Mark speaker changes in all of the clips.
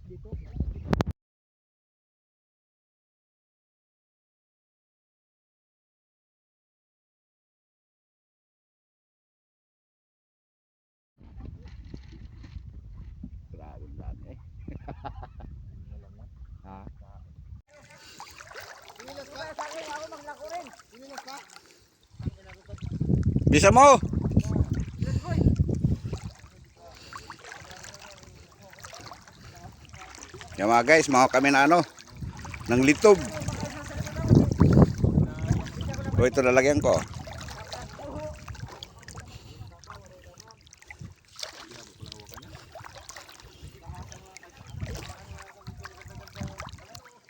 Speaker 1: Grabe dami eh. Ha? Bisa mo. Yan mga guys, mga kami na ano ng litob. O ito lalagyan ko.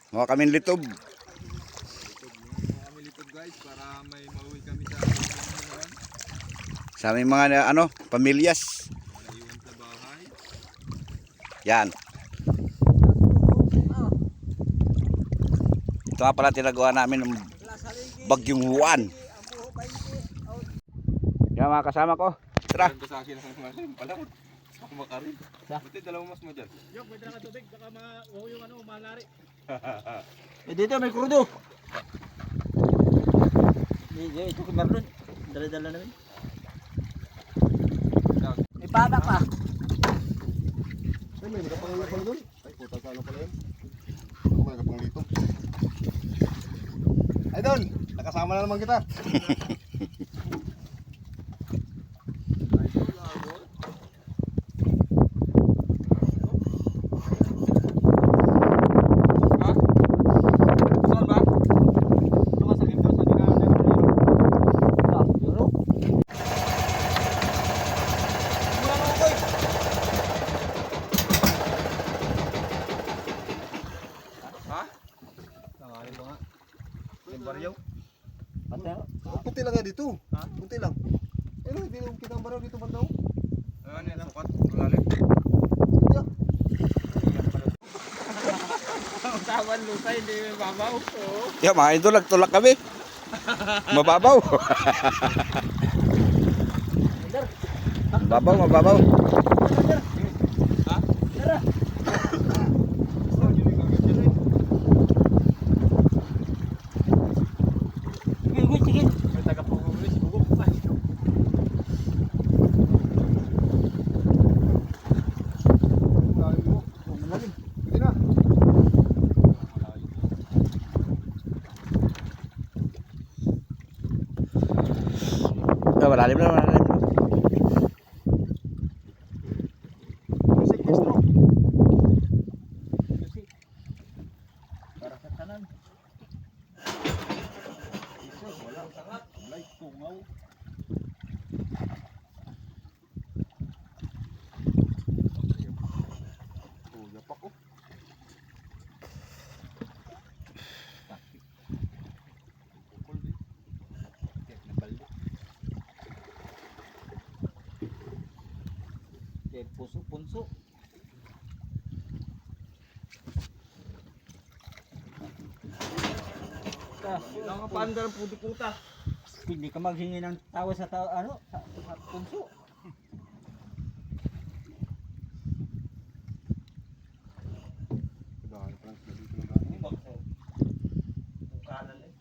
Speaker 1: Mga kami litob.
Speaker 2: Kami litob guys para may mauwi kami
Speaker 1: Sa aming mga ano, pamilyas.
Speaker 2: naiwan sa bahay.
Speaker 1: Yan. Ito nga pala tinagawa namin ng bagyong Juan. Yan mga kasama ko. Tara.
Speaker 2: Ito sa akin ang malim pala. Sama ka rin. Buti dalawang mas mo dyan.
Speaker 3: Yok, may dala ka tubig. Baka yung ano, malari.
Speaker 4: Dito may krudo. Ito kay Marlon. Dala-dala namin. May baba pa.
Speaker 2: Ay, may nakapangalo pala doon. Ay, puta ka ano pala yun. Ako may nakapang lito. Ay, Don! Nakasama na naman kita. Punti lang nga dito. Punti lang. Eh, no, hindi nung kita ang baraw dito bandaw. Ano yan, sukat? Malalim? Yeah.
Speaker 3: Ang tawan lusa, hindi may babaw.
Speaker 1: Yan mga idol, nagtulak kami. Mababaw. Mababaw, mababaw.
Speaker 3: May taga-pugong si Bugok.
Speaker 2: Malalim mo. Malalim. Hindi na.
Speaker 1: Malalim na, malalim na.
Speaker 3: Para sa tanan. Wala ang sangat. Wala tungaw.
Speaker 2: Oh, yapak ko.
Speaker 4: Puso-punso.
Speaker 3: Ang pandar ang puti-puta.
Speaker 4: Hindi ka maghingi ng tawa sa tao, ano, sa punso.
Speaker 2: Dahil pa lang sila dito na dahil.
Speaker 3: Bukanan eh.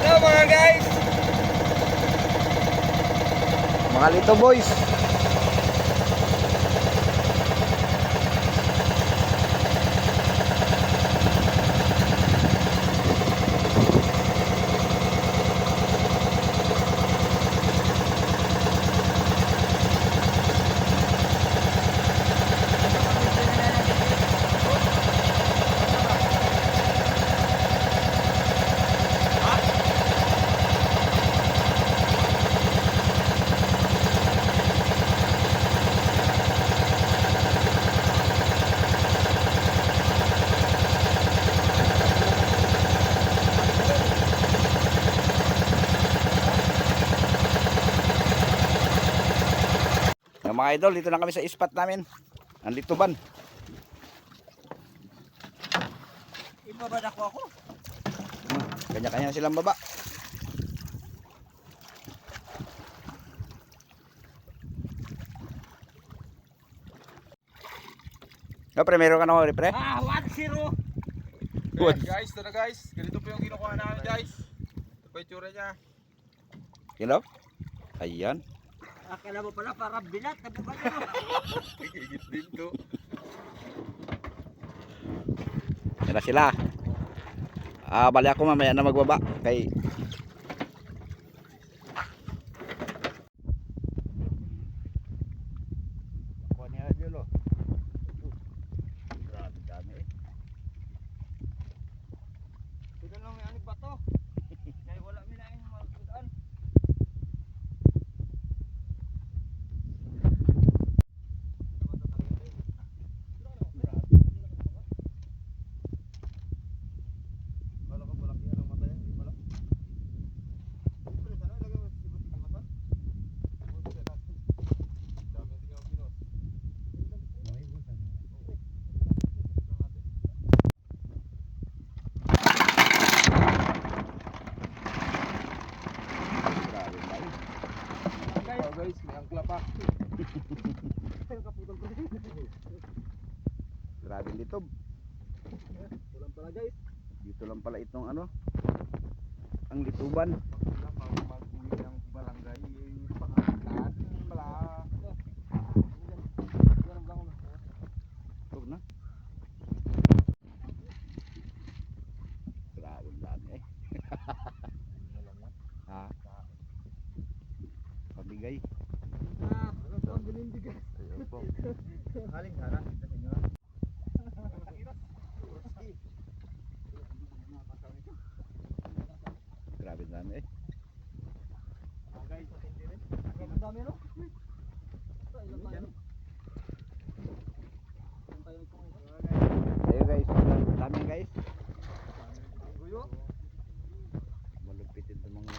Speaker 1: Hello mga guys. Mga Lito Boys. Yung mga idol, dito na kami sa spot namin. Ang Lituban.
Speaker 3: Ibabad ako.
Speaker 1: Kanya-kanya silang baba. No, pre, meron ka na ako, pre?
Speaker 4: 1-0.
Speaker 1: What?
Speaker 2: Guys, ito na guys. Ganito po yung kinukuha namin guys. Ito po yung tsura niya.
Speaker 1: You know? Ayan.
Speaker 4: Akala mo pala para bilat na buka nyo.
Speaker 2: Higit din to.
Speaker 1: Yan na sila. Bali ako mamaya na magbaba. Kay... Kuha niya idol, oh. Grabe dami eh.
Speaker 3: Sudan lang may anig ba to? Kaya wala minain mga sudan.
Speaker 2: Kala ko malaki yan ang mata yan. Hindi pala. Siyempre, sana ilagay mo sa sibot yung mata. Buti na natin. Dami yung tingnan ko pinos.
Speaker 1: Grabe dami.
Speaker 2: Oh guys, may angkla pa.
Speaker 1: Grabe litob.
Speaker 3: Walang pala guys.
Speaker 1: Dito lang pala itong ano. Ang Lituban.
Speaker 2: Mag-uwi ng barangay. Pangalan. Bala.
Speaker 1: Ito na. Grabe dami eh. Ha? Pabigay.
Speaker 3: Ano to ang binindig?
Speaker 2: Ayun po.
Speaker 3: Haling sana. Sa inyo.
Speaker 1: Grabe dami eh.
Speaker 3: Guys, hindi rin. Ang dami no? Ito, ilan ba yan? Ilan tayo ito ngayon?
Speaker 1: Ayo guys, dami guys.
Speaker 3: Guyo.
Speaker 1: Malupit ito mga